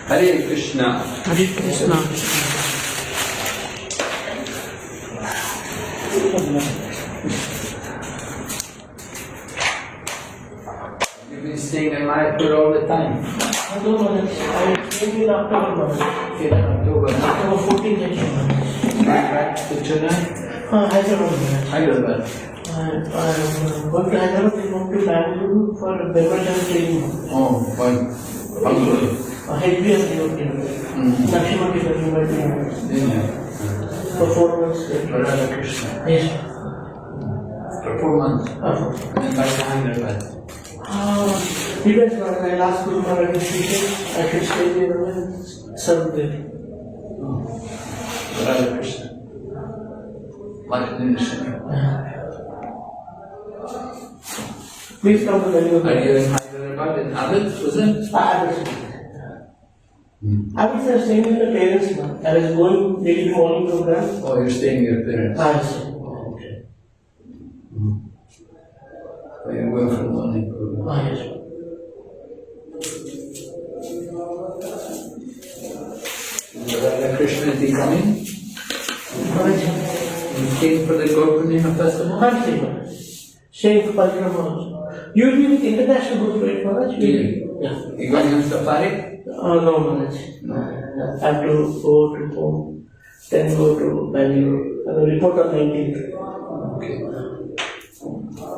Hare Krishna. Hare Krishna. You've been staying in Mayapur all the time? I don't know. I came in October. In October. October 14th actually. Back to Chennai? Hyderabad. Hyderabad. I went to Hyderabad, I went to Bangalore for a Beverages training. Oh, fine. Bangalore. Narasimha for 4 months. Hare Krishna. Yes. For 4 months. And back to Hyderabad. Depends on my last Guru Maharaj teaching. I should stay there and serve there. Hare Krishna. Like Vinaša. Please come to the Are you in Hyderabad in Abbott, was it? I was staying with the parents now. I was going daily morning program. Oh, you're staying with your parents? Yes. Oh, okay. So you're going for the morning program? Yes. Hare Krishna, is he coming? You came for the Gaurpurnima festival? I'm staying. Staying for Parikrama. You will be with International Group, right, Maharaj? Yeah. You going on safari? No, Maharaj. No. I have to go to home, then go to Bangalore. I will report on 19th. Okay.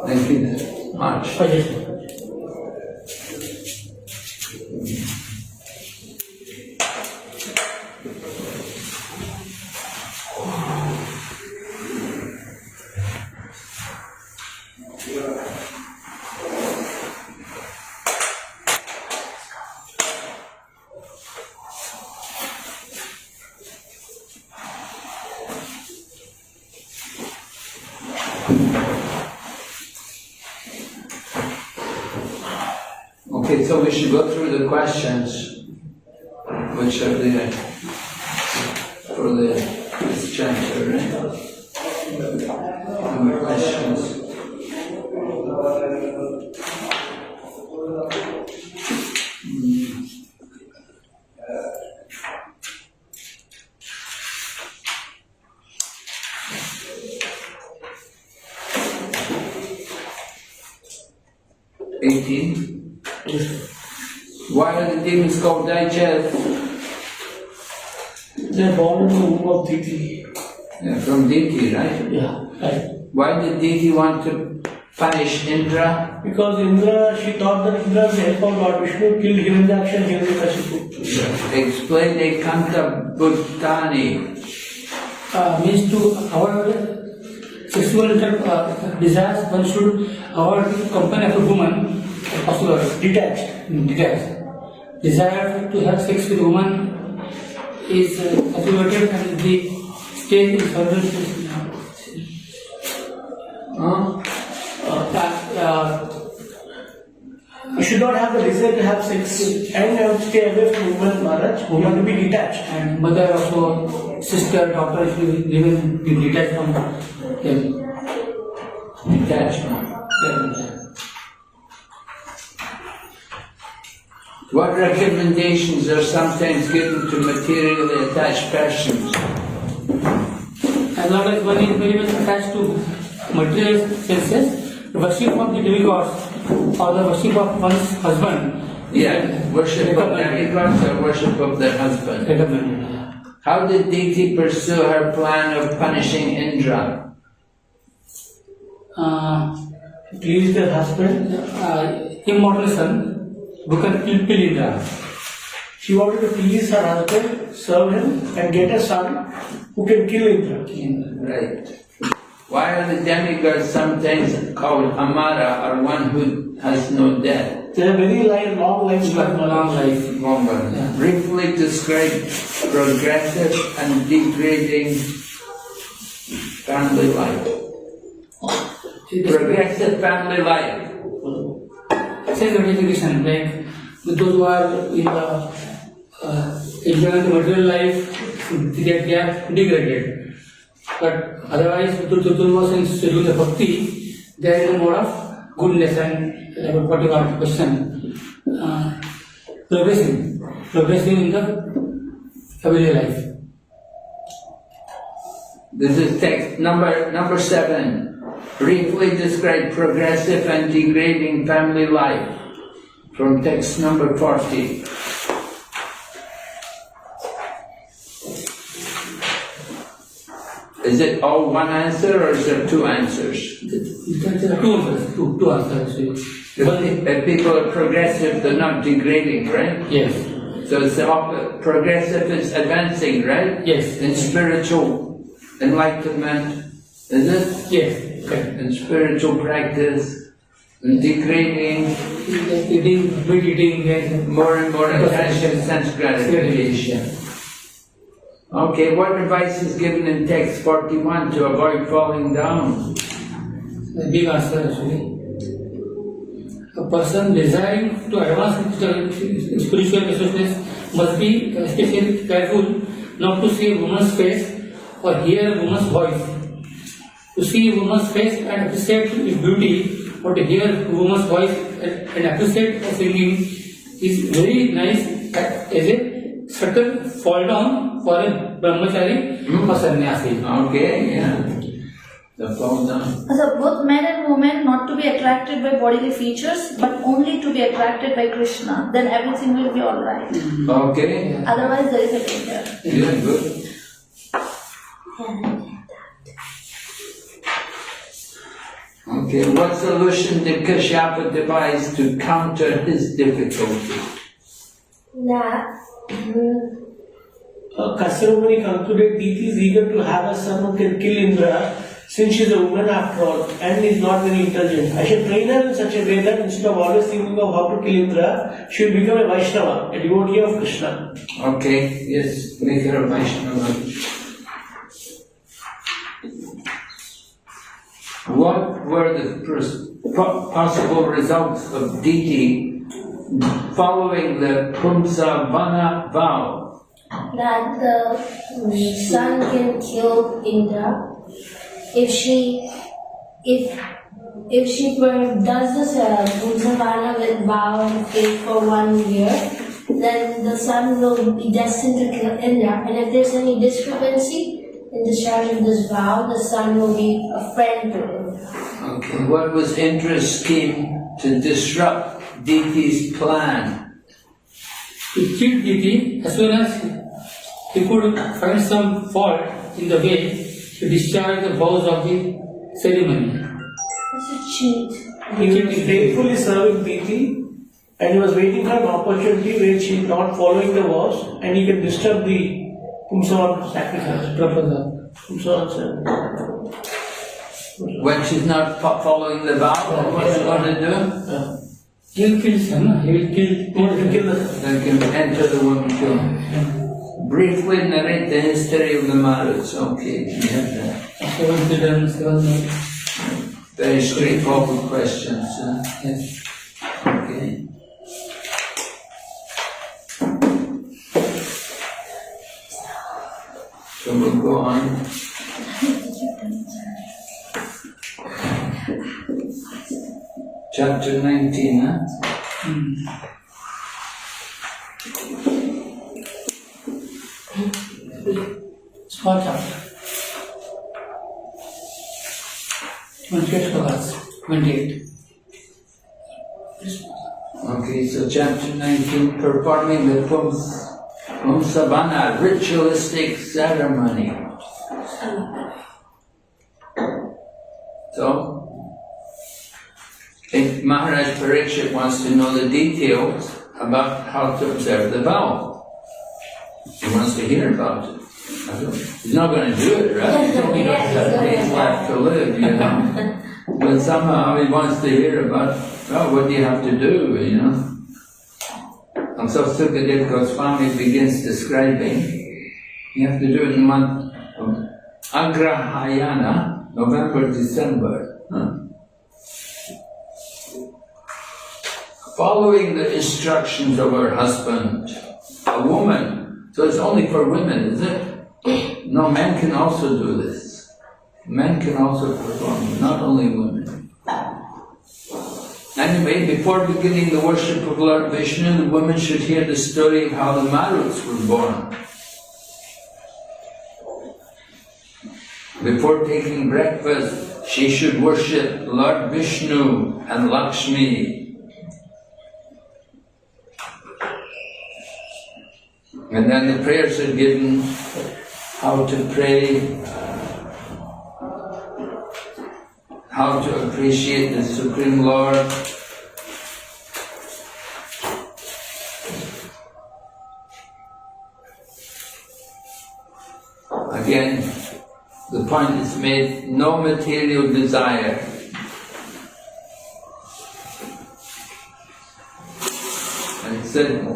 19th March. Yes. Okay, so we should go through the questions which are there for this chapter, right? Number questions. Why are the demons called Daijeth? They are born in the womb of Diti. Yeah, from Diti, right? Yeah, right. Why did Diti want to punish Indra? Because Indra, she thought that Indra, with the help of Lord Vishnu, killed Hiranyaksha and Hiranyakashipu. Explain Ekanta Bhuttani. Means to avoid sexual desires, one should avoid company of a woman, possible detached. Desire to have sex with woman is attributed and the state is already you should not have the desire to have sex and stay away from women, Maharaj. You have to be detached. And mother also, sister, daughter, if you live be detached from them. Detached. What recommendations are sometimes given to materially attached persons? As long as one is very much attached to material senses, the worship of the demigods or the worship of one's husband. Yeah, worship of demigods or worship of their husband. Recommended. How did Diti pursue her plan of punishing Indra? Please their husband. Immortal son who can kill Indra. She wanted to please her husband, serve him, and get a son who can kill Indra. Right. Why are the demigods sometimes called Amara, or one who has no death? They have very long lives. Long one. Yeah. Briefly describe progressive and degrading family life. Progressive family life. Same gratification, like those who are in the enjoying the material life, they are degraded. But otherwise, those who are doing the Bhakti, they are in a mode of goodness and what you are question progressing. progressive in the everyday life. This is text number 7. Briefly describe progressive and degrading family life. From text number 40. Is it all one answer or is there 2 answers? There are two answers. If people are progressive, they're not degrading, right? Yes. So it's the opposite. Progressive is advancing, right? Yes. In spiritual enlightenment, is it? Yes. Okay. In spiritual practice, in degrading, Eating, more and more attention, sense gratification. Okay, what advice is given in text 41 to avoid falling down? A big answer actually. A person desiring to advance in spiritual consciousness must be especially careful not to see a woman's face or hear a woman's voice. To see a woman's face and appreciate its beauty, or to hear a woman's voice and appreciate her singing is very nice as a subtle fall down for a brahmachari or sannyasi. Okay, yeah. The fall down. So both men and women not to be attracted by bodily features, but only to be attracted by Krishna. Then everything will be alright. Okay. Otherwise there is a danger. Good, good. Okay, what solution did Kashyapa devise to counter his difficulty? Kashyapa Muni concluded Diti is eager to have a son who can kill Indra, since she is a woman after all and is not very intelligent. I should train her in such a way that instead of always thinking of how to kill Indra, she will become a Vaishnava, a devotee of Krishna. Okay, yes, make her a Vaishnava. What were the possible results of Diti following the Pumsavana vow? That the sun can kill Indra if she does this Pumsavana with vow and faith for 1 year, then the sun will be destined to kill Indra. And if there's any discrepancy in discharging this vow, the sun will be a friend to Indra. Okay, what was Indra's scheme to disrupt Diti's plan? To cheat Diti, as soon as he could find some fault in the way to discharge the vows of the ceremony. That's a cheat. He was faithfully serving Diti and he was waiting for an opportunity where she is not following the vows and he can disturb the Pumsavana sacrifice. When she's not following the vow, what's he going to do? He will kill him, he will kill the They can enter the woman tomb. Briefly narrate the history of the marriage. Okay, we have that. Very straightforward questions. Yes. Okay. So we'll go on. Chapter 19, huh? Small chapter. 28 class. 28. Okay, so chapter 19, performing the Pumsavana ritualistic ceremony. So, if Maharaj Parikshit wants to know the details about how to observe the vow, he wants to hear about it. He's not going to do it, right? He's only got 7 days left to live, you know. But somehow he wants to hear about, well, what do you have to do, you know. And so Sukadev Goswami begins describing, you have to do it in the month of Agrahayana, November, December. Following the instructions of her husband, a woman, so it's only for women, is it? No, men can also do this. Men can also perform, not only women. Anyway, before beginning the worship of Lord Vishnu, the woman should hear the story of how the Maruts were born. Before taking breakfast, she should worship Lord Vishnu and Lakshmi. And then the prayers are given, how to pray, how to appreciate the Supreme Lord. Again, the point is made, no material desire. And it said,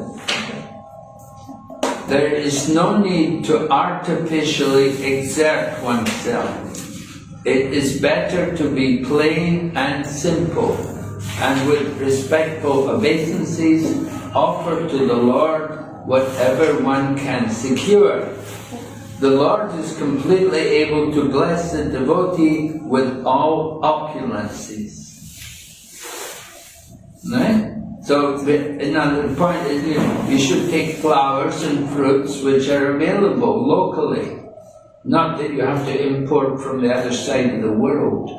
there is no need to artificially exert oneself. It is better to be plain and simple, and with respectful obeisances offer to the Lord whatever one can secure. The Lord is completely able to bless the devotee with all opulences. Right? So, another point is, you should take flowers and fruits which are available locally. Not that you have to import from the other side of the world.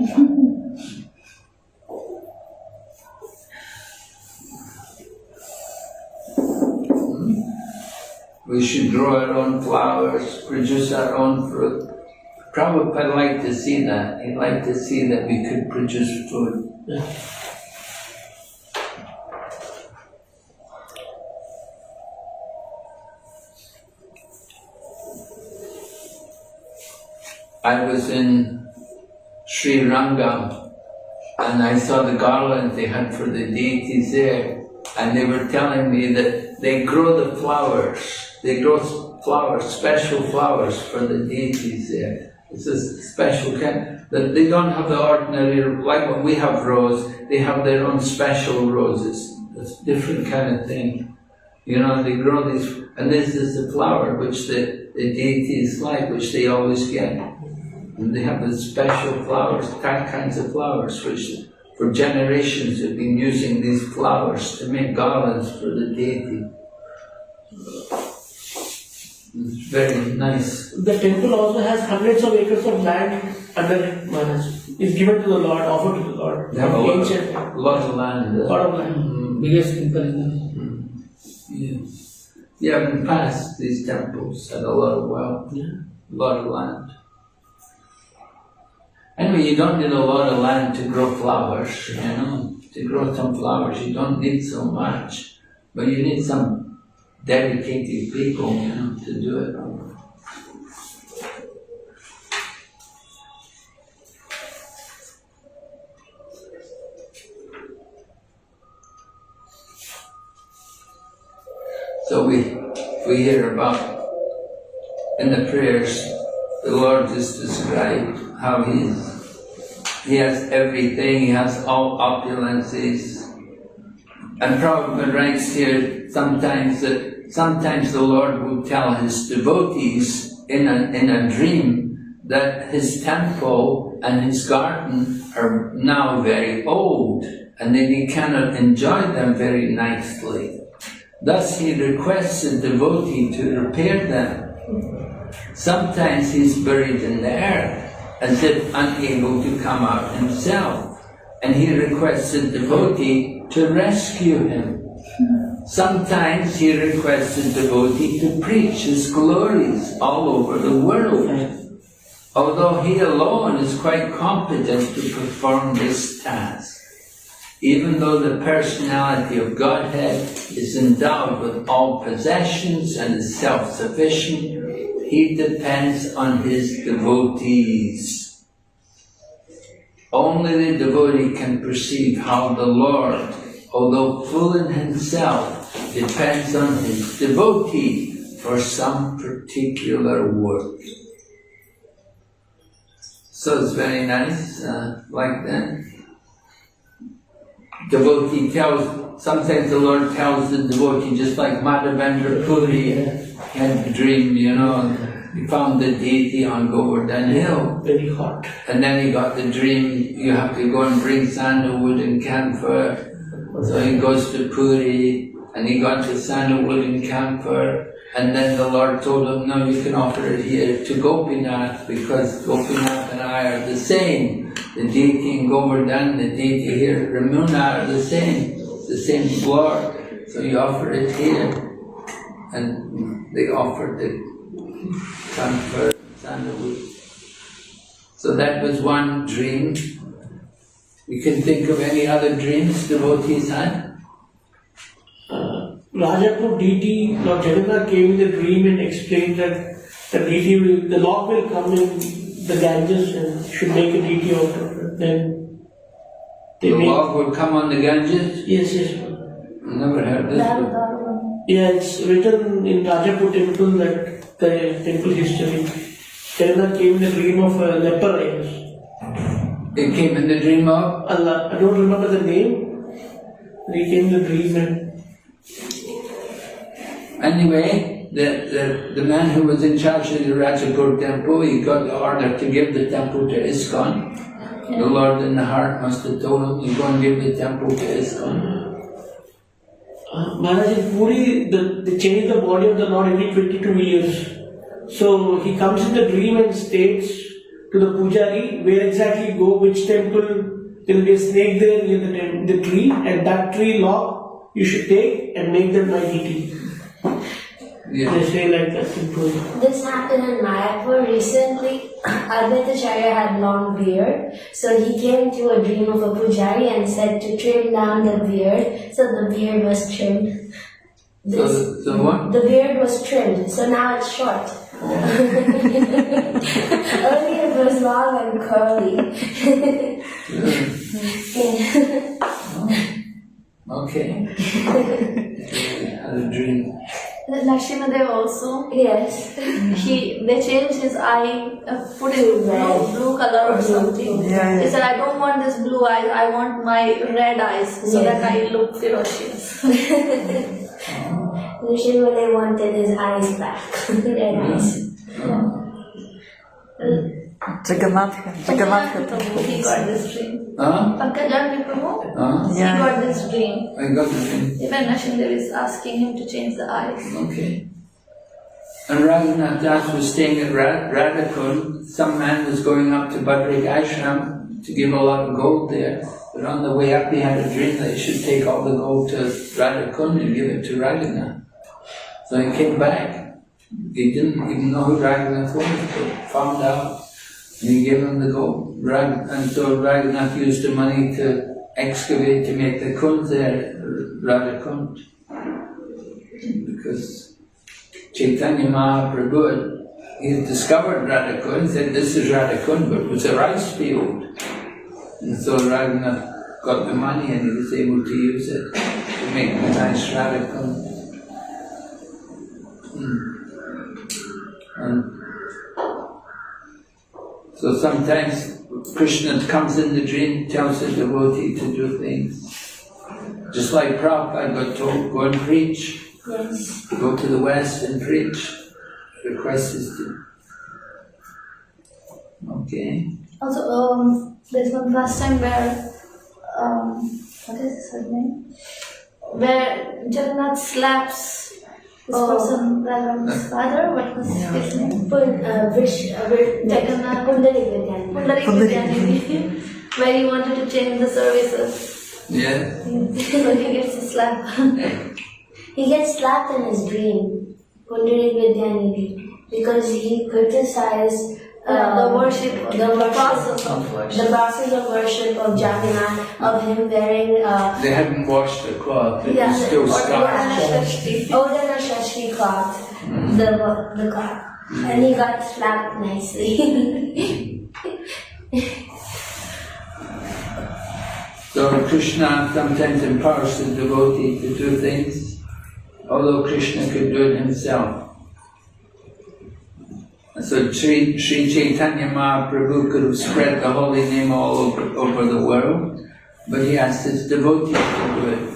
We should grow our own flowers, produce our own fruit. Prabhupada liked to see that. He'd like to see that we could produce food. I was in Sri Rangam and I saw the garlands they had for the deities there, and they were telling me that they grow the flowers. They grow flowers, special flowers for the deities there. It's a special kind, that they don't have the ordinary, like when we have rose, they have their own special roses. It's a different kind of thing. You know, they grow these, and this is the flower which the deities like, which they always get. And they have the special flowers, kinds of flowers, which for generations have been using these flowers to make garlands for the deity. It's very nice. The temple also has hundreds of acres of land under it. It's given to the Lord, offered to the Lord. They have a lot of land. A lot of land. Biggest temple in Yeah. Yeah, in the past, these temples had a lot of wealth, a lot of land. Anyway, you don't need a lot of land to grow flowers, you know. To grow some flowers, you don't need so much. But you need some dedicated people, you know, to do it. So we hear about, in the prayers, the Lord is described how He has everything, He has all opulences. And Prabhupada writes here sometimes that sometimes the Lord will tell His devotees in a dream that His temple and His garden are now very old and that He cannot enjoy them very nicely. Thus He requests the devotee to repair them. Sometimes He's buried in the earth, as if unable to come out Himself, and He requests the devotee to rescue him. Sometimes He requests the devotee to preach His glories all over the world, although He alone is quite competent to perform this task. Even though the personality of Godhead is endowed with all possessions and is self-sufficient, He depends on His devotees. Only the devotee can perceive how the Lord, although full in Himself, depends on His devotee for some particular work. So it's very nice, like that. Devotee tells, sometimes the Lord tells the devotee, just like Madhavendra Puri had a dream, you know, he found the deity on Govardhan Hill. Very hot. And then he got the dream, you have to go and bring sandalwood and camphor So he goes to Puri, and he got the sandalwood and camphor, and then the Lord told him, no, you can offer it here to Gopinath, because Gopinath and I are the same. The deity in Govardhan, the deity here, Ramuna are the same Lord. So you offer it here. And they offered the camphor, sandalwood. So that was one dream. You can think of any other dreams devotees had? Rajapur deity, Lord Jagannath came in the dream and explained that the deity will, the Lord will come in the Ganges and should make a deity out of it. Then the Lord would come on the Ganges? Yes. I never heard this before. Yeah, it's written in Rajapur temple, that the temple history. Jagannath came in the dream of a leper, I guess. He came in the dream of? Allah. I don't remember the name. He came in the dream and... Anyway, the man who was in charge of the Rajapur temple, he got the order to give the temple to ISKCON. Yeah. The Lord in the heart must have told him, you go and give the temple to ISKCON. Maharaj, in Puri, they change the body of the Lord every 22 years. So he comes in the dream and states to the pujari where exactly go, which temple. There will be a snake there near the tree, and that tree log you should take and make them my deity. Yeah. They say like that in Puri. This happened in Mayapur recently. Advaitacharya had long beard, so he came to a dream of a pujari and said to trim down the beard, so the beard was trimmed. So what? The beard was trimmed, so now it's short. Earlier it was long and curly. Okay. Had a dream. Lakshmadev also. Yes. They changed his eye, put it in blue color or something. Yeah. He said, I don't want this blue eyes, I want my red eyes, so that I look ferocious. Usually they wanted his eyes back. Red eyes. Jagannath. He got this dream. Pankajani Prabhu, he Yeah. got this dream. I got the dream. Even Nashindev is asking him to change the eyes. Okay. And Raghunath Das was staying at Radhakund. Some man was going up to Badrik Ashram to give a lot of gold there. But on the way up he had a dream that he should take all the gold to Radhakund and give it to Raghunath. So he came back. He didn't even know who Raghunath was, but found out. And he gave him the gold. And so Raghunath used the money to excavate to make the kund there, Radhakund. Because Chaitanya Mahaprabhu, he had discovered Radhakund, said this is Radhakund, but it was a rice field. And so Raghunath got the money and he was able to use it to make a nice Radhakund. And so sometimes Krishna comes in the dream, tells the devotee to do things. Just like Prabhupada got told, go and preach. Yes. Go to the West and preach. The request is to... Okay. Also, there's one last time where, what is his name? Where Jagannath slaps this person, Raghunath's father, what was his name? Jagannath Pundari Vidyanidhi, where he wanted to change the services. Yeah. So he gets a slap. He gets slapped in his dream, Pundari Vidyanidhi, because he criticized the worship, the process of worship. The process of worship of Jagannath, of him wearing... They hadn't washed the cloth, it was still starched. Odana Shashti cloth, the cloth. And he got slapped nicely. So Krishna sometimes empowers the devotee to do things, although Krishna could do it himself. So Sri Chaitanya Mahaprabhu could have spread the holy name all over the world, but he asked his devotees to do it.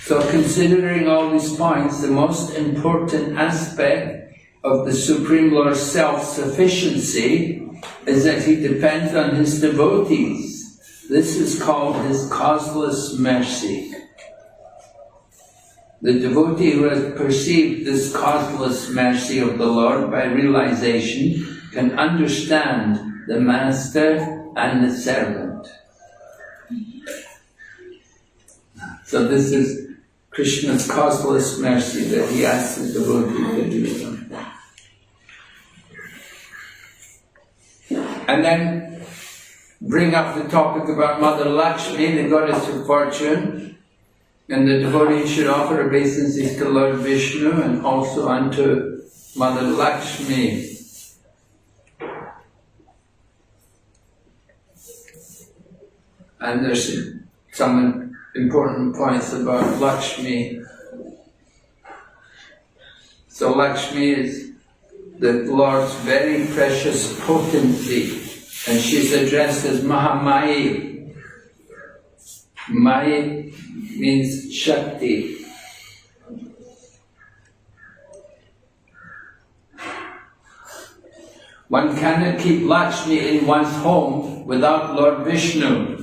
So considering all these points, the most important aspect of the Supreme Lord's self-sufficiency is that he depends on his devotees. This is called his causeless mercy. The devotee who has perceived this causeless mercy of the Lord by realization can understand the master and the servant. So this is Krishna's causeless mercy that he asks the devotee to do something. And then bring up the topic about Mother Lakshmi, the goddess of fortune, and the devotee should offer obeisances to Lord Vishnu and also unto Mother Lakshmi. And there's some important points about Lakshmi. So Lakshmi is the Lord's very precious potency, and she's addressed as Mahamayi. Mayi means Shakti. One cannot keep Lakshmi in one's home without Lord Vishnu.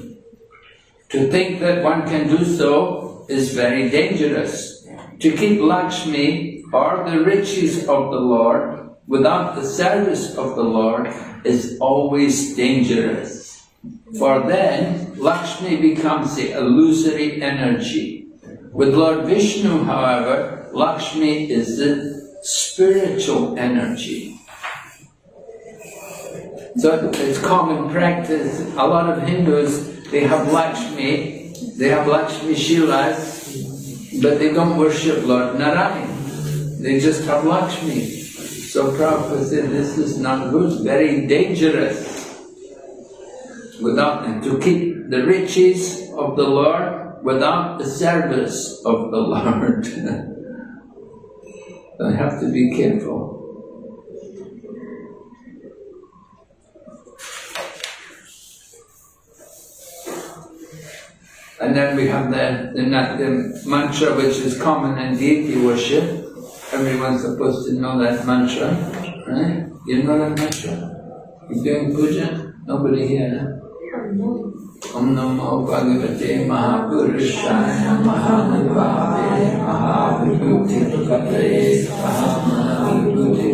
To think that one can do so is very dangerous. To keep Lakshmi or the riches of the Lord without the service of the Lord is always dangerous. For then, Lakshmi becomes the illusory energy. With Lord Vishnu, however, Lakshmi is the spiritual energy. So it's common practice. A lot of Hindus, they have Lakshmi Shilas, but they don't worship Lord Narayan. They just have Lakshmi. So Prabhupada said this is not good, very dangerous. To keep the riches of the Lord without the service of the Lord. So you have to be careful. And then we have the mantra which is common in deity worship. Everyone's supposed to know that mantra, right? You know that mantra? You're doing puja? Nobody here, huh? Om Namo Bhagavate Mahapurushaya Mahanavave Mahavibhuti Patale Mahamanavidhuti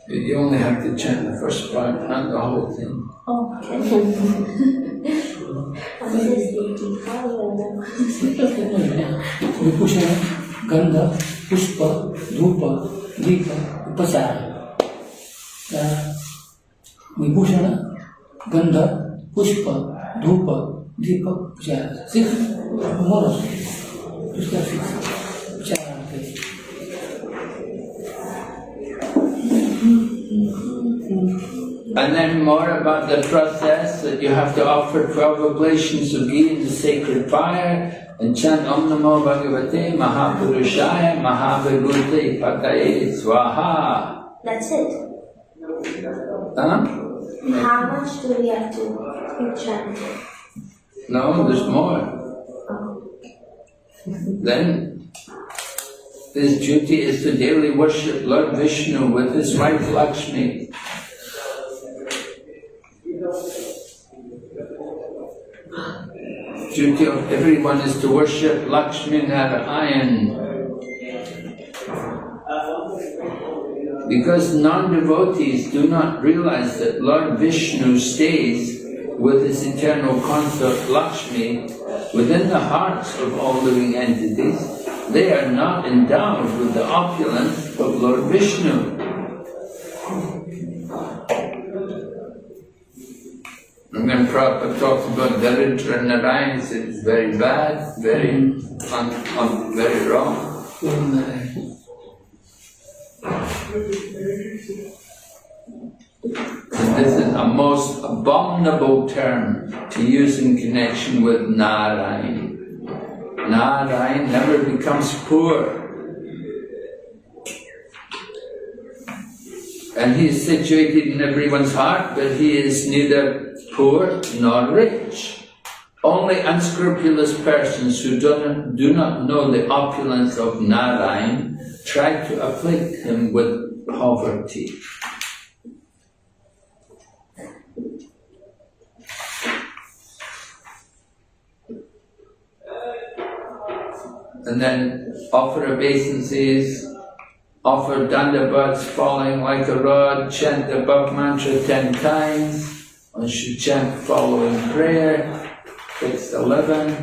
You only have to chant the first part, not the whole thing. Vipushana, Gandha, Pushpa, Dhupa, Deepa, Upasara. Vipushana, Gandha, Pushpa, Dhupa, Deepa, Upasara. 6 more. Just 6. Upasara. And then more about the process that you have to offer 12 oblations of ghee in the sacred fire and chant Om Namo Bhagavate Mahapurushaya Mahavibhuti Pataye Swaha. That's it. Huh? How much do we have to chant? No, there's more. Then his duty is to daily worship Lord Vishnu with his wife Lakshmi. Duty of everyone is to worship Lakshmi Narayan. Because non-devotees do not realize that Lord Vishnu stays with his eternal consort Lakshmi within the hearts of all living entities, they are not endowed with the opulence of Lord Vishnu. And then Prabhupada talks about Daridra Narayan, he said it's very bad, very wrong. And this is a most abominable term to use in connection with Narayan. Narayan never becomes poor. And he is situated in everyone's heart, but he is neither poor nor rich. Only unscrupulous persons who do not know the opulence of Narayan try to afflict him with poverty. And then offer obeisances, offer dandavats falling like a rod, chant the above mantra 10 times. One should chant following prayer. Text 11.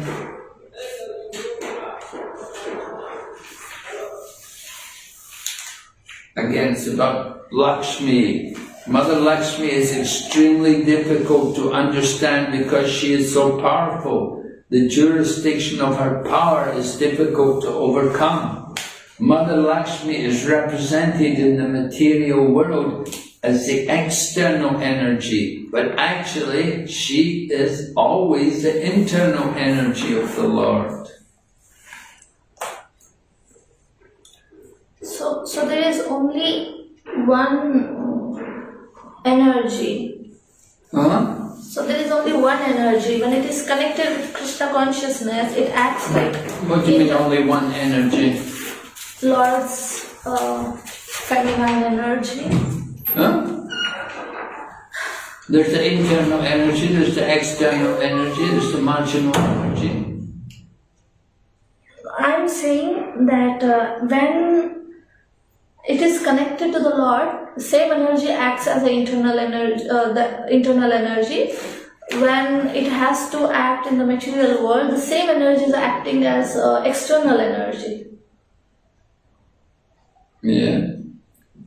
Again, it's about Lakshmi. Mother Lakshmi is extremely difficult to understand because she is so powerful. The jurisdiction of her power is difficult to overcome. Mother Lakshmi is represented in the material world as the external energy, but actually she is always the internal energy of the Lord. So there is only one energy. Huh? So there is only one energy. When it is connected with Krishna consciousness, it acts like What do you mean only one energy? Lord's feminine energy. Huh? There's the internal energy, there's the external energy, there's the marginal energy. I'm saying that when it is connected to the Lord, the same energy acts as the internal energy. When it has to act in the material world, the same energy is acting as external energy. Yeah.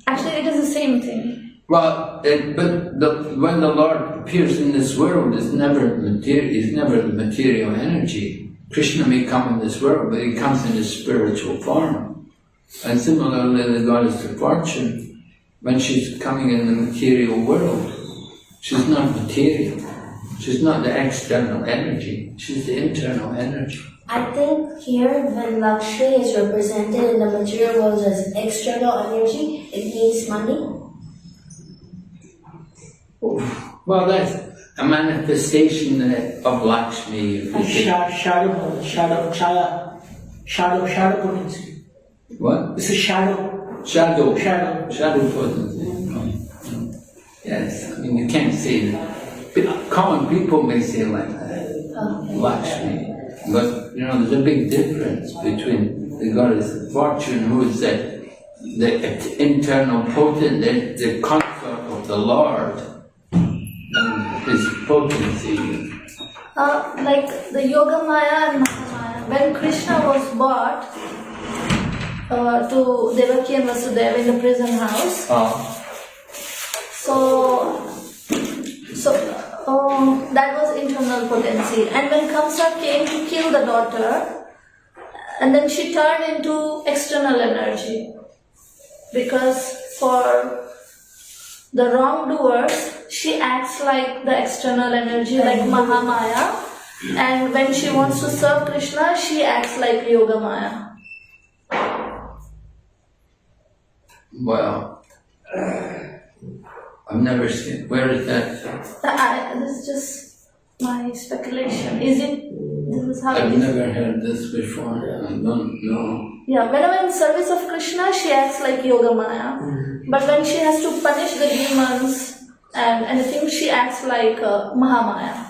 Actually, it is the same thing. Well, when the Lord appears in this world, it's never material energy. Krishna may come in this world, but he comes in his spiritual form. And similarly, the goddess of fortune, when she's coming in the material world, she's not material. She's not the external energy. She's the internal energy. I think here when Lakshmi is represented in the material world as external energy, it means money. Well, that's a manifestation of Lakshmi. Shadow potency. What? It's a shadow. Shadow potency. Yes, I mean you can't say that. Common people may say like that, Lakshmi. But you know, there's a big difference between the goddess of fortune, who is the internal potent, the consort of the Lord, and his potency. Like the Yoga Maya and Mahamaya. When Krishna was brought to Devaki and Vasudeva in the prison house, that was internal potency. And when Kamsa came to kill the daughter, and then she turned into external energy. Because for the wrongdoers, she acts like the external energy, like Mahamaya. And when she wants to serve Krishna, she acts like Yoga Maya. Well, I've never seen. Where is that? This is just my speculation. Is it? This is how I've it is. never heard this before. I don't know. Yeah, whenever in service of Krishna, she acts like Yoga Maya. But when she has to punish the demons and anything, she acts like Mahamaya.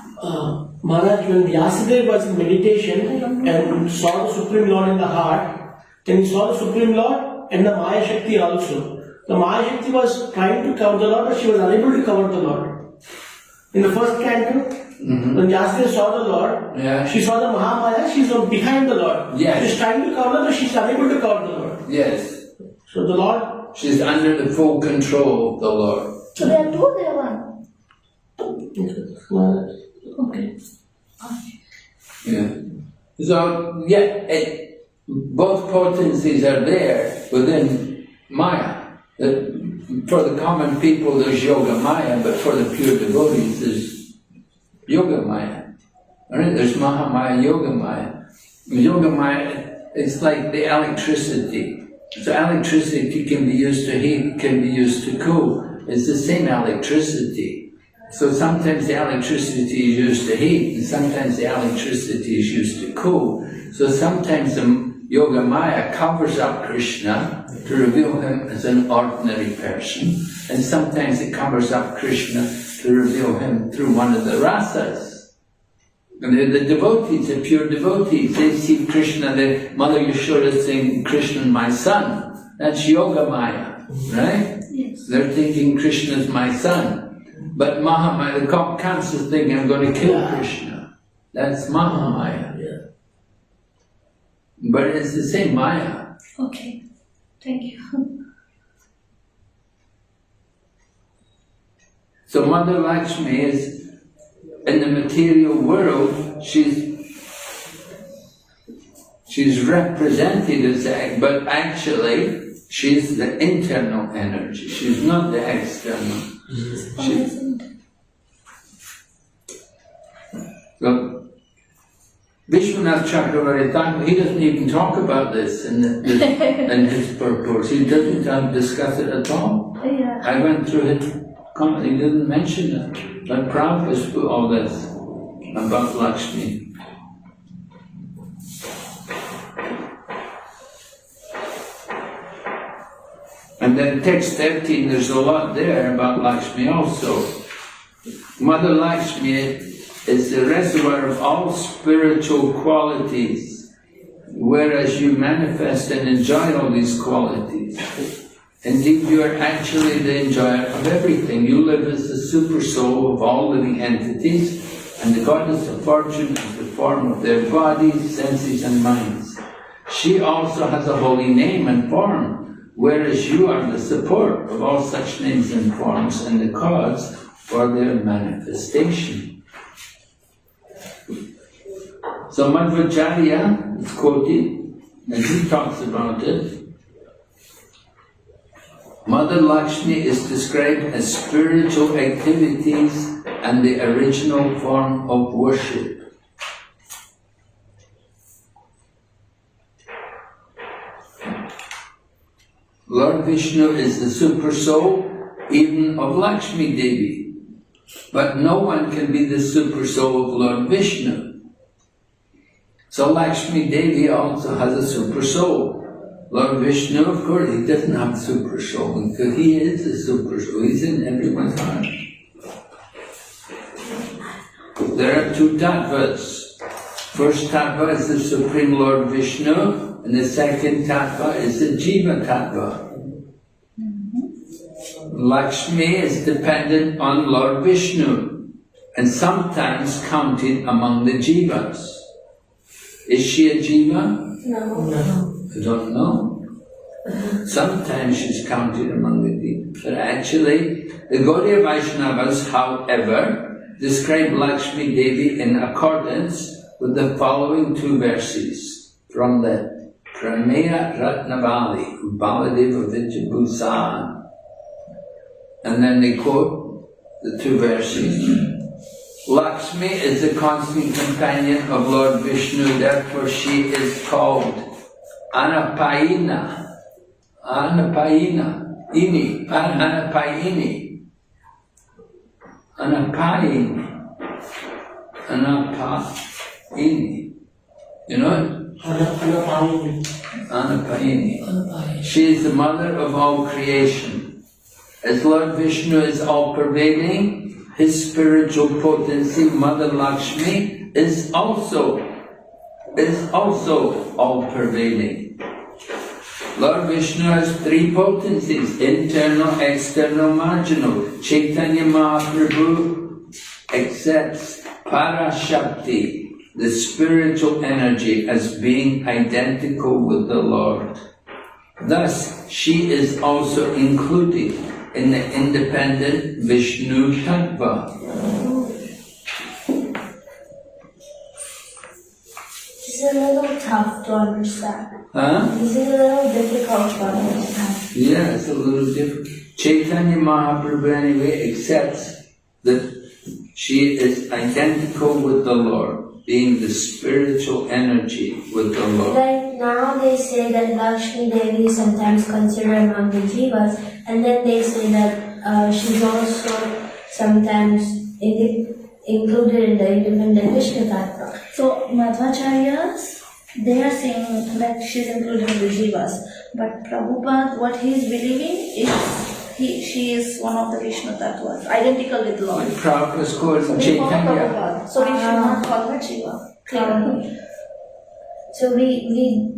Maharaj, when Vyasadeva was in meditation and saw the Supreme Lord in the heart, then he saw the Supreme Lord and the Maya Shakti also. The Maya Shakti was trying to cover the Lord, but she was unable to cover the Lord. In the first canto, when Vyasadeva saw the Lord, she saw the Mahamaya, she's behind the Lord. Yes. She's trying to cover, but she's unable to cover the Lord. Yes. So the Lord... She's under the full control of the Lord. So they are two, they are one. Okay. Yeah. So, both potencies are there within Maya. For the common people, there's Yoga Maya, but for the pure devotees, there's Yoga Maya. All right? There's Mahamaya, Yoga Maya. Yogamaya is like the electricity. So electricity can be used to heat, can be used to cool. It's the same electricity. So sometimes the electricity is used to heat, and sometimes the electricity is used to cool. So sometimes the Yogamaya covers up Krishna to reveal him as an ordinary person, and sometimes it covers up Krishna to reveal him through one of the rasas. And the devotees, the pure devotees, they see Krishna, the Mother Yashoda saying, Krishna, my son. That's Yogamaya, right? Yes. They're thinking Krishna is my son. But Mahamaya, the conscious thinking, I'm going to kill Krishna. That's Mahamaya. But it's the same Maya. Okay. Thank you. So Mother Lakshmi is, in the material world, she's represented as that, but actually she's the internal energy. She's not the external. So Vishwanath Chakravarti, he doesn't even talk about this in his purport. He doesn't discuss it at all. Yeah. I went through it, he didn't mention it. But Prabhupada put all this about Lakshmi. And then text 13, there's a lot there about Lakshmi also. Mother Lakshmi is the reservoir of all spiritual qualities, whereas you manifest and enjoy all these qualities. Indeed, you are actually the enjoyer of everything. You live as the super soul of all living entities, and the goddess of fortune is the form of their bodies, senses and minds. She also has a holy name and form, whereas you are the support of all such names and forms and the cause for their manifestation. So Madhvacharya is quoted, and he talks about it. Mother Lakshmi is described as spiritual activities and the original form of worship. Lord Vishnu is the super soul even of Lakshmi Devi, but no one can be the super soul of Lord Vishnu. So Lakshmi Devi also has a super soul. Lord Vishnu, of course, he doesn't have super soul, because he is the super soul. He's in everyone's heart. There are two tattvas. First tattva is the Supreme Lord Vishnu, and the second tattva is the Jiva tattva. Lakshmi is dependent on Lord Vishnu, and sometimes counted among the Jivas. Is she a Jiva? No. I don't know. Sometimes she's counted among the Jivas. But actually, the Gaudiya Vaishnavas, however, describe Lakshmi Devi in accordance with the following two verses from the Prameya Ratnavali, Baladeva Vijabhusan. And then they quote the two verses. Lakshmi is the constant companion of Lord Vishnu, therefore she is called Anapayina. Anapayina. Anapayini. Anapayini. You know it? Anapayini. She is the mother of all creation. As Lord Vishnu is all-pervading, his spiritual potency, Mother Lakshmi, is also all-pervading. Lord Vishnu has three potencies: internal, external, marginal. Chaitanya Mahaprabhu accepts Parashakti, the spiritual energy, as being identical with the Lord. Thus, she is also included in the independent Vishnu Tattva. This is a little tough to understand. Huh? This is a little difficult to understand. Yeah, it's a little different. Chaitanya Mahaprabhu anyway accepts that she is identical with the Lord. being the spiritual energy with the Lord. Like now they say that Lakshmi Devi is sometimes considered among the jivas, and then they say that she's also sometimes included in the independent Vishnu Tattva. So Madhvacharyas, they are saying that she's included in the jivas, but Prabhupada, what he is believing is she is one of the Vishnu Tattvas, identical with Lord. Prabhupada's quote So in they call Chaitanya. Prabhupada. So we should not call her Jiva. Clearly. So we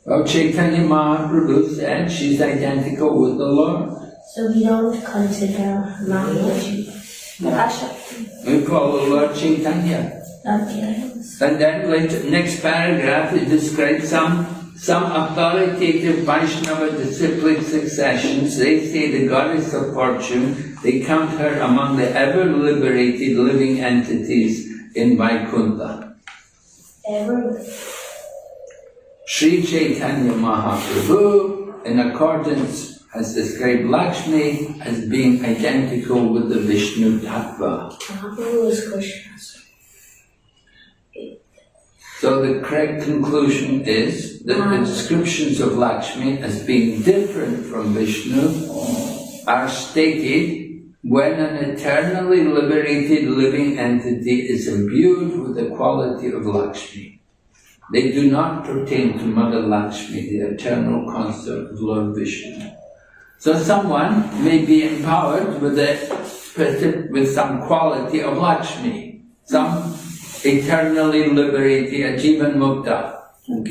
Well, Chaitanya Mahaprabhu said she's identical with the Lord. so we don't consider Maha jivas. Parashakti. We call the Lord Chaitanya. Okay. And then later, next paragraph, it describes some authoritative Vaishnava disciplic successions. They say the goddess of fortune, they count her among the ever-liberated living entities in Vaikuntha. Ever. Sri Chaitanya Mahaprabhu, in accordance, has described Lakshmi as being identical with the Vishnu Tattva. Mahaprabhu is Krishna. So the correct conclusion is that the descriptions of Lakshmi as being different from Vishnu are stated when an eternally liberated living entity is imbued with the quality of Lakshmi. They do not pertain to Mother Lakshmi, the eternal consort of Lord Vishnu. So someone may be empowered with some quality of Lakshmi, some eternally liberated, a Jivan Mukta.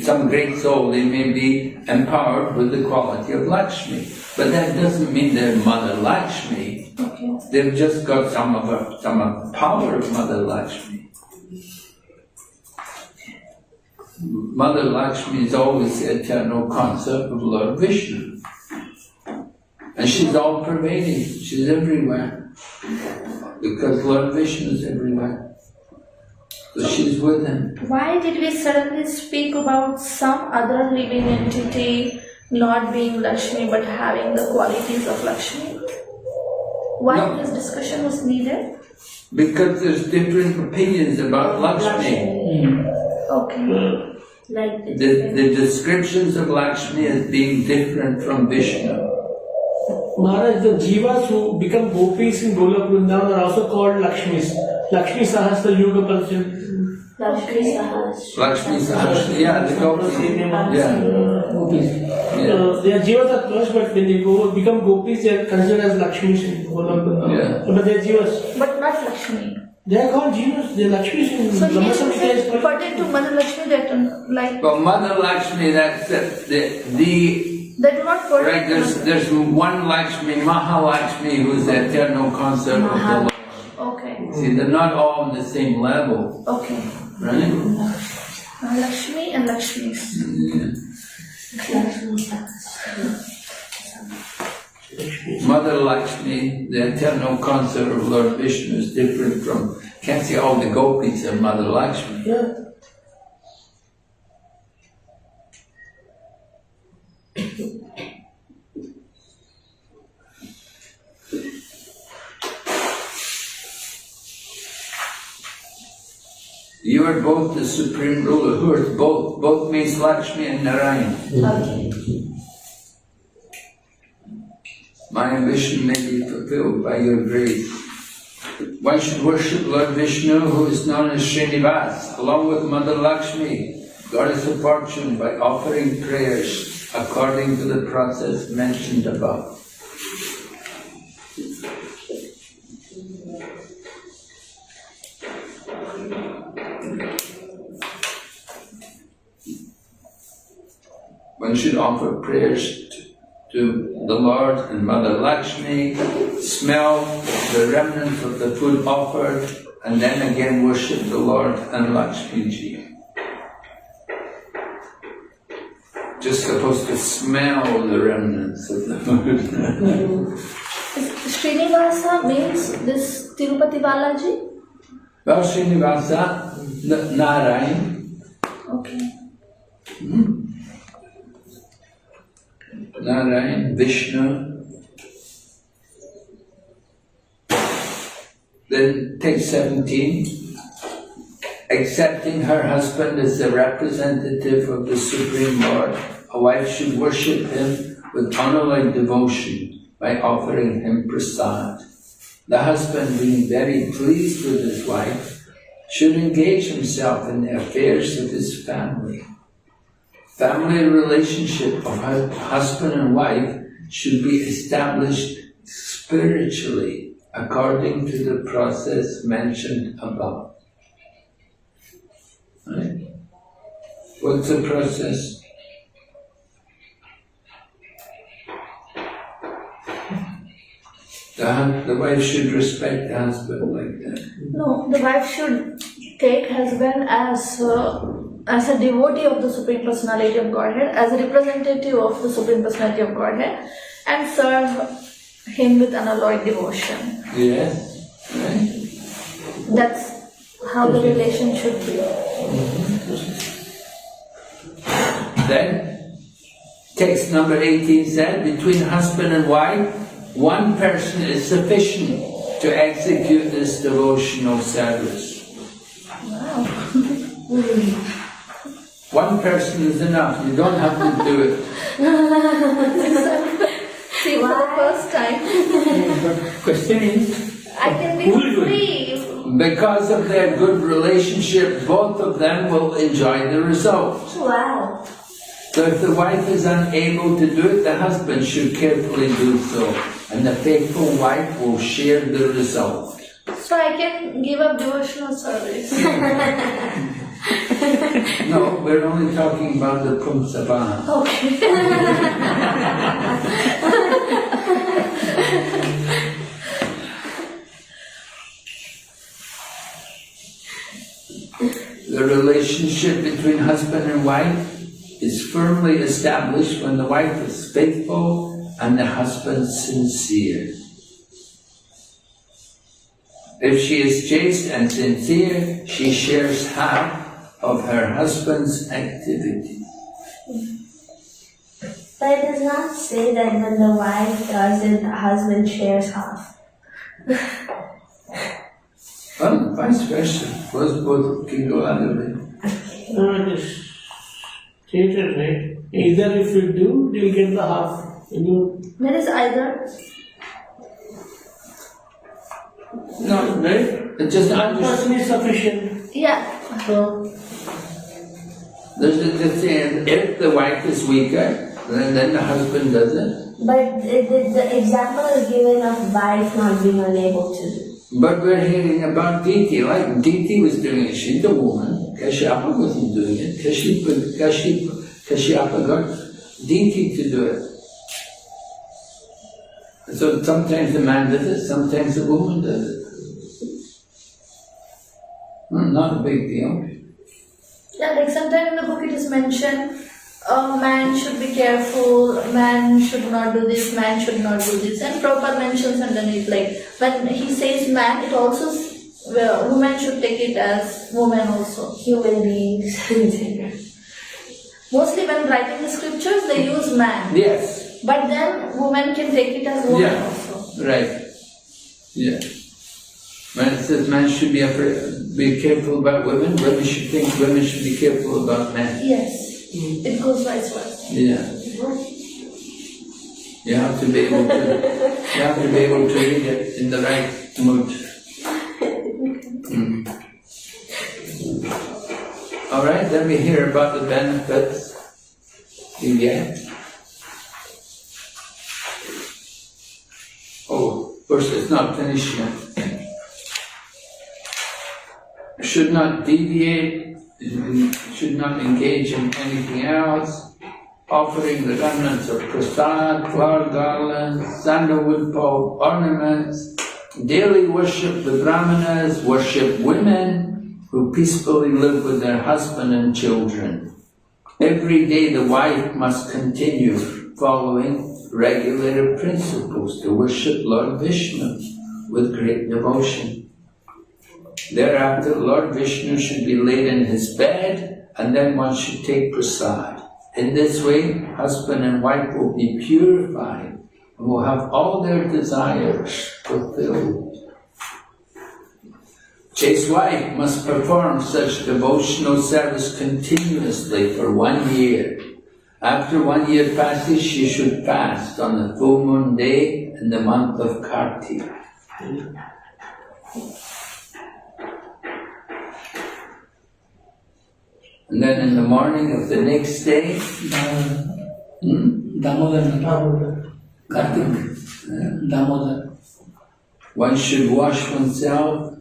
Some great soul, they may be empowered with the quality of Lakshmi. But that doesn't mean they're Mother Lakshmi. Okay. They've just got some of the power of Mother Lakshmi. Mother Lakshmi is always the eternal consort of Lord Vishnu. And she's all pervading, she's everywhere. Because Lord Vishnu is everywhere. So she's with him. Why did we suddenly speak about some other living entity not being Lakshmi but having the qualities of Lakshmi? Why No. this discussion was needed? Because there's different opinions about Lakshmi. Okay. Like The descriptions of Lakshmi as being different from Vishnu. Maharaj, the jivas who become gopis in Golok Vrindavan are also called Lakshmis. Lakshmi Sahasra Yuga Parjan. Lakshmi Sahas. Lakshmi Sahasra, yeah, the gopis. Yeah. Their jivas are cursed, but when they become gopis, they are considered as Lakshmis in Golok Vrindavan. Yeah. But they are jivas. But not Lakshmi. They are called jivas. They are Lakshmis in So he Brahma is Samhita is called. pertain to Mother Lakshmi that like But Mother Lakshmi, that's the they do not right, pertain to there's one Lakshmi, Mahalakshmi, who's the eternal consort of the Lord. Okay. See, they're not all on the same level, Okay. right? Lakshmi and Lakshmis. Yeah. Lakshmi Sahas. Mother Lakshmi, the eternal consort of Lord Vishnu, is different from, can't see all the gopis of Mother Lakshmi. Yeah. You are both the supreme ruler. Who is both? Both means Lakshmi and Narayan. Okay. My ambition may be fulfilled by your grace. One should worship Lord Vishnu, who is known as Srinivas, along with Mother Lakshmi, goddess of fortune, by offering prayers according to the process mentioned above. One should offer prayers to the Lord and Mother Lakshmi, smell the remnants of the food offered, and then again worship the Lord and Lakshmi Ji. Just supposed to smell the remnants of the food. Srinivasa means this Tirupati Balaji? Well, Srinivasa, Narayan. Okay. Narayan, Vishnu. Then take 17. accepting her husband as the representative of the Supreme Lord, a wife should worship him with unalloyed devotion by offering him prasad. The husband, being very pleased with his wife, should engage himself in the affairs of his family. Family relationship of husband and wife should be established spiritually according to the process mentioned above. Right? What's the process? The wife should respect the husband like that. No, the wife should take husband as a devotee of the Supreme Personality of Godhead, as a representative of the Supreme Personality of Godhead, and serve him with unalloyed devotion. Yes, right? That's how the relation should be. Then, text number 18 said, between husband and wife, one person is sufficient to execute this devotional service. Wow. One person is enough, you don't have to do it. See, for the first time, But question is, I can be who will do it? free. Because of their good relationship, both of them will enjoy the result. Wow. So if the wife is unable to do it, the husband should carefully do so, and the faithful wife will share the result. So I can give up devotional service. No, we're only talking about the Pumsabha. Okay. The relationship between husband and wife is firmly established when the wife is faithful and the husband sincere. If she is chaste and sincere, she shares half of her husband's activity. But it does not say that when the wife does it, the husband shares half. Well, vice versa. Both can go either way. No, it is stated, right? Either if you do, you'll get the half. There is either. No, right? It's just One not just, person is sufficient. Yeah. So, there's the saying, if the wife is weaker, then the husband does it. But the example is given of wife not being unable to do. But we're hearing about Diti, like Diti was doing it, she's the woman. Kashyapa wasn't doing it. Kashyapa got Diti to do it. So sometimes the man does it, sometimes the woman does it. Not a big deal. Yeah, like sometime in the book it is mentioned, man should be careful, man should not do this, man should not do this. And Prabhupada mentions underneath, like, when he says man, it also, woman should take it as woman also. Human beings. Mostly when writing the scriptures, they use man. Yes. But then woman can take it as woman Yeah. also. Right. Yeah. When it says man should be careful about women, women should think women should be careful about men. Yes. It goes vice versa. Yeah. You have to be able to read it in the right mood. All right, then we hear about the benefits you get. Oh, of course, it's not finished yet. Should not deviate, should not engage in anything else. Offering the remnants of prasad, flower garlands, sandalwood pulp, ornaments. Daily worship the brahmanas, worship women who peacefully live with their husband and children. Every day the wife must continue following regulated principles to worship Lord Vishnu with great devotion. Thereafter, Lord Vishnu should be laid in his bed, and then one should take prasad. In this way, husband and wife will be purified and will have all their desires fulfilled. Chaste wife must perform such devotional service continuously for 1 year. After 1 year passes, she should fast on the full moon day in the month of Kartik. And then in the morning of the next day, one should wash oneself.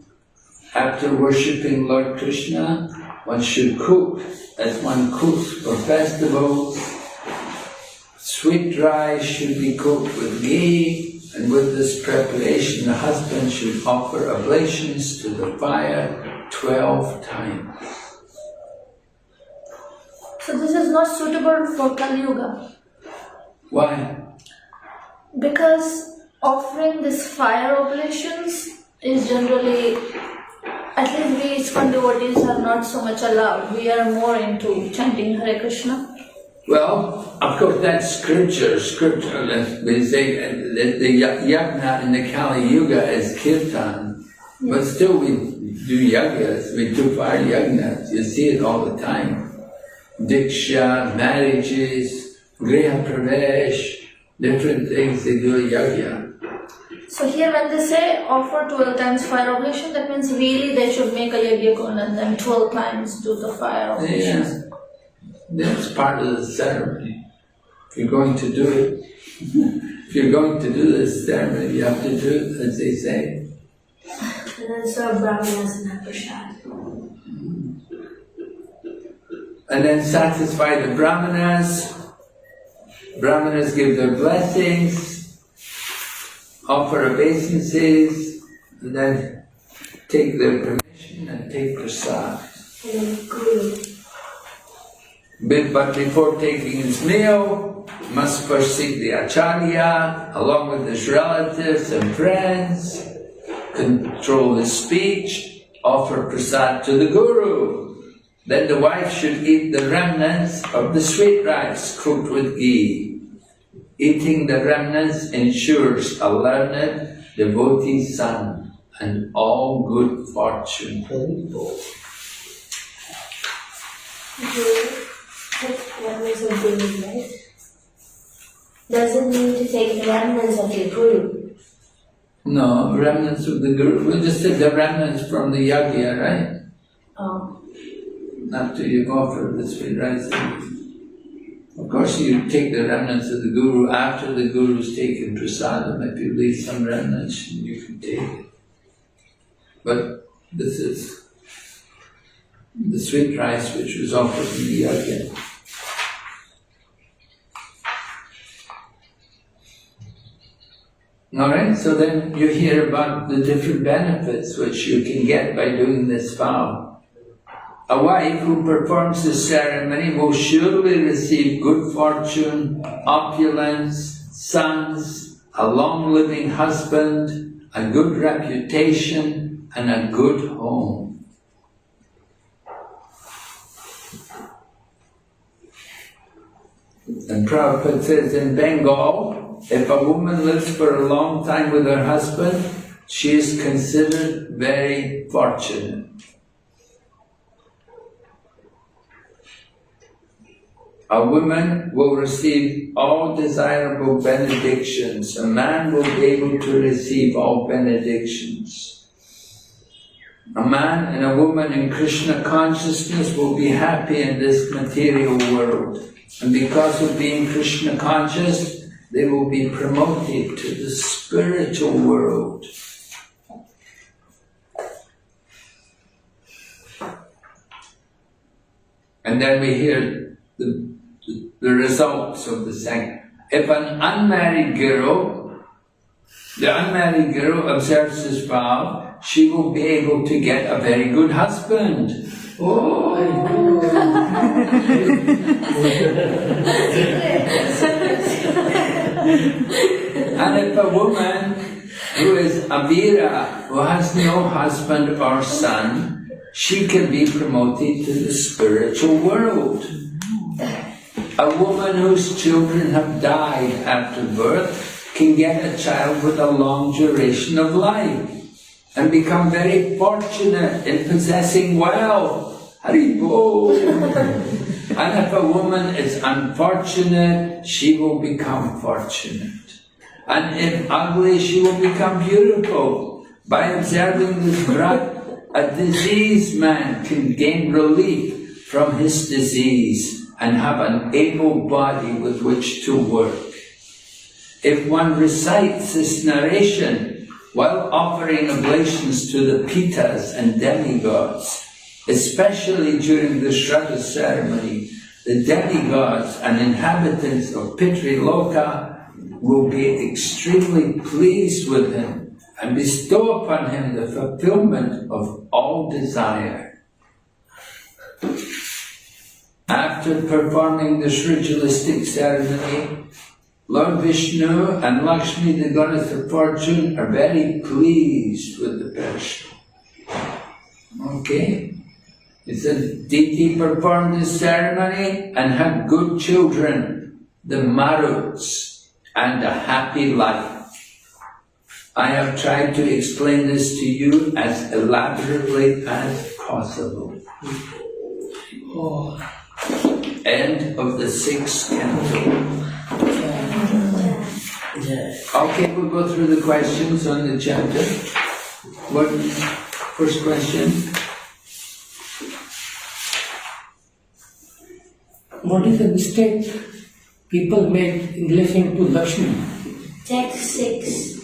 After worshipping Lord Krishna, one should cook as one cooks for festivals. Sweet rice should be cooked with ghee, and with this preparation the husband should offer oblations to the fire 12 times. So this is not suitable for Kali Yuga. Why? Because offering these fire oblations is generally, at least we ISKCON devotees are not so much allowed. We are more into chanting Hare Krishna. Well, of course that's scripture. We say that the yajna in the Kali Yuga is kirtan. But still we do yagas, we do fire yajnas. You see it all the time. Diksha, marriages, Griha Pravesh, different things, they do a yajna. So here when they say offer 12 times fire oblation, that means really they should make a yajna kund and then 12 times do the fire oblations. Yeah. That's part of the ceremony. If you're going to do it, if you're going to do this ceremony, you have to do it as they say. And then serve brahmanas and have prasad. And then satisfy the brahmanas. Brahmanas give their blessings, offer obeisances, and then take their permission and take prasad. And then guru. But before taking his meal, must first seek the acharya, along with his relatives and friends, control his speech, offer prasad to the guru. Then the wife should eat the remnants of the sweet rice cooked with ghee. Eating the remnants ensures a learned devotee son and all good fortune. Remnants of guru, right? Doesn't mean to take the remnants of your guru. No, remnants of the guru. We just said the remnants from the yajna, right? Oh. After you've offered the sweet rice. Of course you take the remnants of the guru after the guru's taken prasadam. If you leave some remnants, you can take it. But this is the sweet rice which was offered in the yajna. Alright, so then you hear about the different benefits which you can get by doing this vow. A wife who performs this ceremony will surely receive good fortune, opulence, sons, a long-living husband, a good reputation, and a good home. And Prabhupada says in Bengal, if a woman lives for a long time with her husband, she is considered very fortunate. A woman will receive all desirable benedictions. A man will be able to receive all benedictions. A man and a woman in Krishna consciousness will be happy in this material world. And because of being Krishna conscious, they will be promoted to the spiritual world. And then we hear the results of the sanctity. If an unmarried girl, the unmarried girl observes this vow, she will be able to get a very good husband. Oh! And if a woman who is avira, who has no husband or son, she can be promoted to the spiritual world. A woman whose children have died after birth can get a child with a long duration of life. and become very fortunate in possessing wealth. Haribo! And if a woman is unfortunate, she will become fortunate. And if ugly, she will become beautiful. By observing this vrat, a diseased man can gain relief from his disease and have an able body with which to work. If one recites this narration while offering oblations to the Pitas and demigods, especially during the Shraddha ceremony, the demigods and inhabitants of Pitri-loka will be extremely pleased with him and bestow upon him the fulfillment of all desire. After performing the ritualistic ceremony, Lord Vishnu and Lakshmi, the goddess of fortune, are very pleased with the person. Okay? It says, deity performed this ceremony and had good children, the Maruts, and a happy life. I have tried to explain this to you as elaborately as possible. End of the 6th canto. Okay, we'll go through the questions on the chapter. What first question? What is the mistake people make in relation to Lakshmi? Text 6.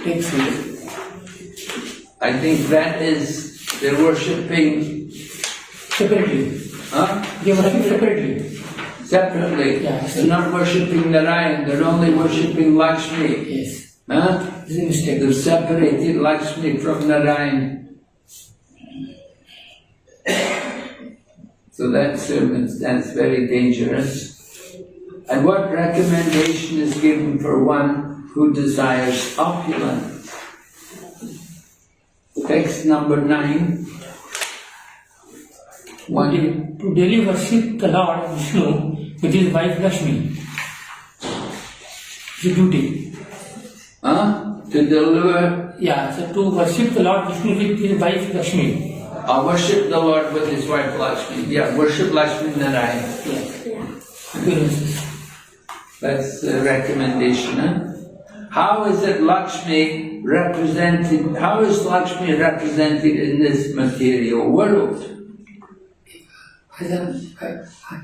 Text 6. I think that is they're worshipping Separately. huh? They worship separately. Separately. Yeah. They're not worshipping Narayan, they're only worshipping Lakshmi. Yes. Huh? This is a mistake. They've separated Lakshmi from Narayan. So that's very dangerous. And what recommendation is given for one who desires opulence? Text number 9. To daily worship the Lord Vishnu with his wife Lakshmi. It's a duty. Huh? To deliver, Yeah, so to worship the Lord Vishnu with his wife Lakshmi. worship the Lord with his wife Lakshmi. Yeah, worship Lakshmi Narayan. Yeah. That's the recommendation. Huh? How is it Lakshmi represented? How is Lakshmi represented in this material world? As an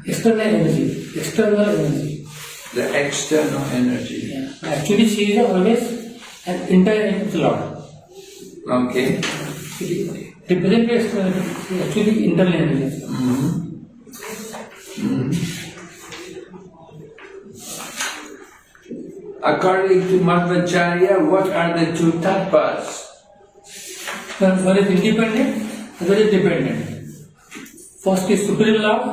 external energy. External energy. The external energy. Yeah. Actually, she is always an internal of the Lord. Okay. Representation is actually internal energy. According to Madhvacharya, what are the two tattvas? One is independent, other is dependent. First is Supreme Lord,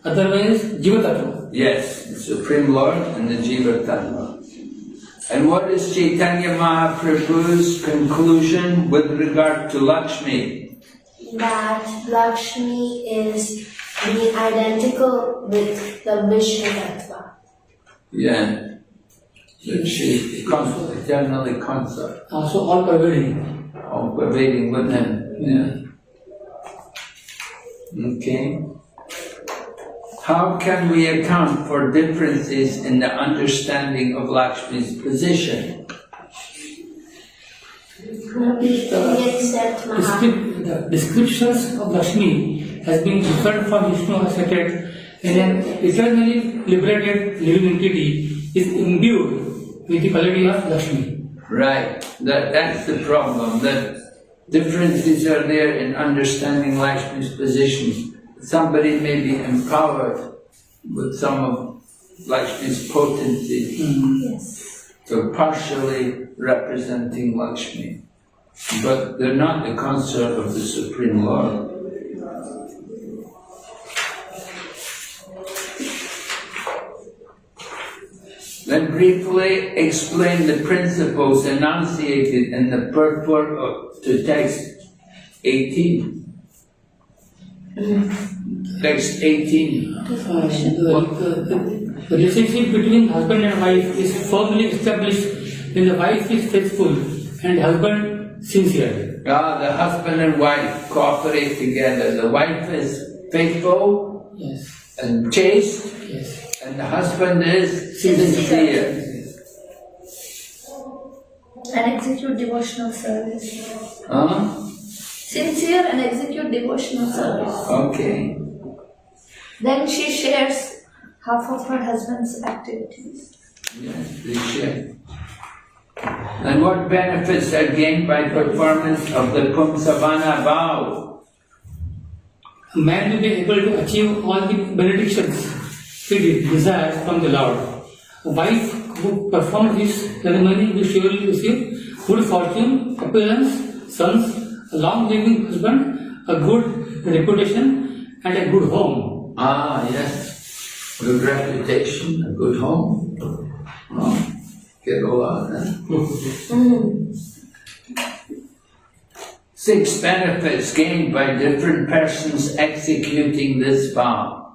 other one is Jiva Tattva. Yes, the Supreme Lord and the Jiva Tattva. And what is Chaitanya Mahaprabhu's conclusion with regard to Lakshmi? That Lakshmi is being identical with the Vishnu Tattva. Yeah. That she is eternally consort. So all pervading. All pervading within. Yeah. Okay. How can we account for differences in the understanding of Lakshmi's position? The descriptions of Lakshmi has been different from Vishnu has stated, and an eternally liberated living entity is imbued with the quality of Lakshmi. Right. That's the problem. That differences are there in understanding Lakshmi's position. Somebody may be empowered with some of Lakshmi's potency, Yes. so partially representing Lakshmi, but they're not the consort of the Supreme Lord. Then briefly explain the principles enunciated in the purport to text 18. Text 18. The relationship between husband and wife is firmly established when the wife is faithful and husband sincere. The husband and wife cooperate together. The wife is faithful Yes. and chaste, Yes. and the husband is sincere. And execute devotional service. Huh? Sincere and execute devotional service. Okay. Then she shares half of her husband's activities. Yes, they share. And what benefits are gained by performance of the Pumsavana vow? A man will be able to achieve all the benedictions he desires from the Lord. A wife who performs this ceremony will surely receive good fortune, opulence, sons, a long-living husband, a good reputation, and a good home. Yes. Good reputation, a good home. Get a lot, huh? 6 benefits gained by different persons executing this vow.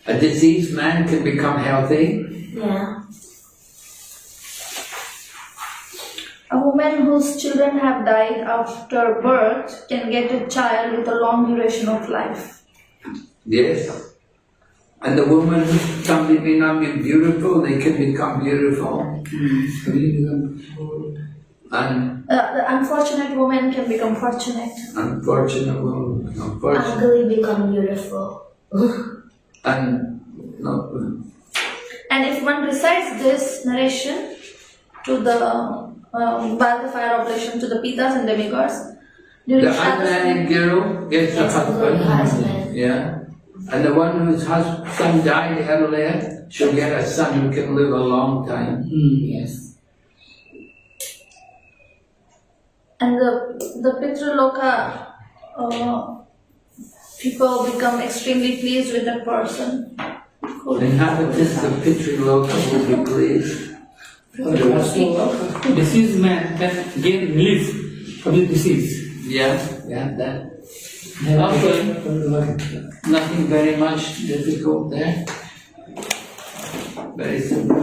A diseased man can become healthy. Yeah. A woman whose children have died after birth can get a child with a long duration of life. Yes. And the woman somebody may not be beautiful, they can become beautiful. And The unfortunate woman can become fortunate. unfortunate woman, unfortunate. Ugly become beautiful. And no, And if one recites this narration to the Bhagavad fire oblation to the Pitas and demigods, during the unmarried girl gets a Yes, a good husband. husband. Yeah. And the one whose son died earlier should get a son who can live a long time. Yes. And the Pitraloka people become extremely pleased with that person. The inhabitants of Pitraloka will be pleased. Diseased man can gain relief from the disease. Yeah, that. Okay. Nothing very much difficult there. Very simple.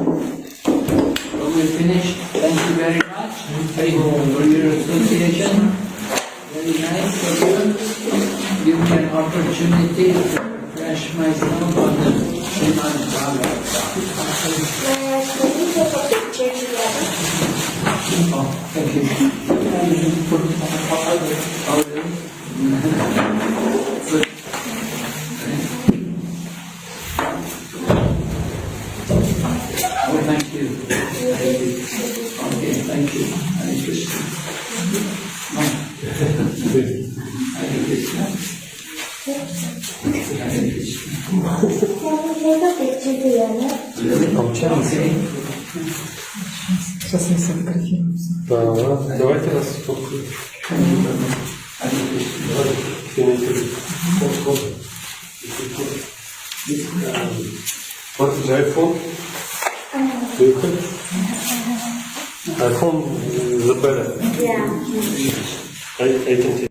Well, we're finished. Thank you very much for your association. Very nice of you. Give me an opportunity to refresh myself on the Srimad Bhagavatam. Can we take a picture together? Oh, thank you. Oh, really? Good. Oh, thank you. Thank you. Okay, thank you. Hare Krishna. Hare Krishna. Hare Krishna. Can we take a picture together? Really? Okay. Сейчас мы сфотографируемся. Давайте нас сфоткаем. Hare Krishna. What is iPhone? iPhone is the better. Yeah. I can take.